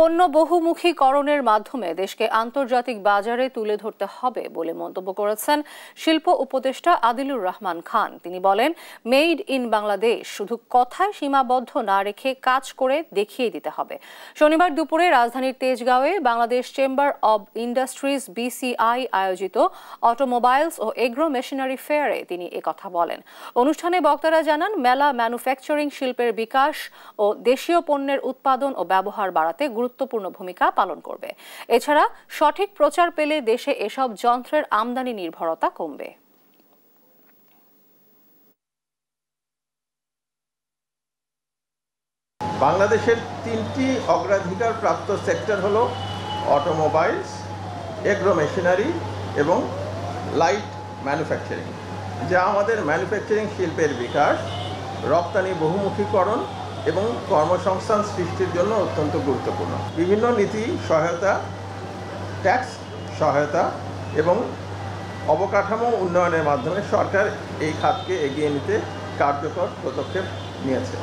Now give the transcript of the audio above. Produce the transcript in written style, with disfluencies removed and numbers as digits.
পণ্য বহুমুখীকরণের মাধ্যমে দেশকে আন্তর্জাতিক বাজারে তুলে ধরতে হবে বলে মন্তব্য করেছেন শিল্প উপদেষ্টা আদিলুর রহমান খান। তিনি বলেন, মেড ইন বাংলাদেশ শুধু কথায় সীমাবদ্ধ না রেখে কাজ করে দেখিয়ে দিতে হবে। শনিবার দুপুরে রাজধানীর তেজগাঁওয়ে Bangladesh chamber of industries BCI আয়োজিত অটোমোবাইলস ও এগ্রো মেশিনারি ফেয়ারে তিনি একথা বলেন। অনুষ্ঠানে বক্তারা জানান, মেলা ম্যানুফ্যাকচারিং শিল্পের বিকাশ ও দেশীয় পণ্যের উৎপাদন ও ব্যবহার বাড়াতে গুরুত্বপূর্ণ ভূমিকা পালন করবে। এছাড়া সঠিক প্রচার পেলে দেশে এসব যন্ত্রের আমদানি নির্ভরতা কমবে। বাংলাদেশের 3টি অগ্রাধিকার প্রাপ্ত সেক্টর হলো অটোমোবাইলস, এগ্রো মেশিনারি এবং লাইট ম্যানুফ্যাকচারিং, যা আমাদের ম্যানুফ্যাকচারিং শিল্পের বিকাশ, রপ্তানি বহুমুখীকরণ এবং কর্মসংস্থান সৃষ্টির জন্য অত্যন্ত গুরুত্বপূর্ণ। বিভিন্ন নীতি সহায়তা, ট্যাক্স সহায়তা এবং অবকাঠামো উন্নয়নের মাধ্যমে সরকার এই খাতকে এগিয়ে নিতে কার্যকর পদক্ষেপ নিয়েছে।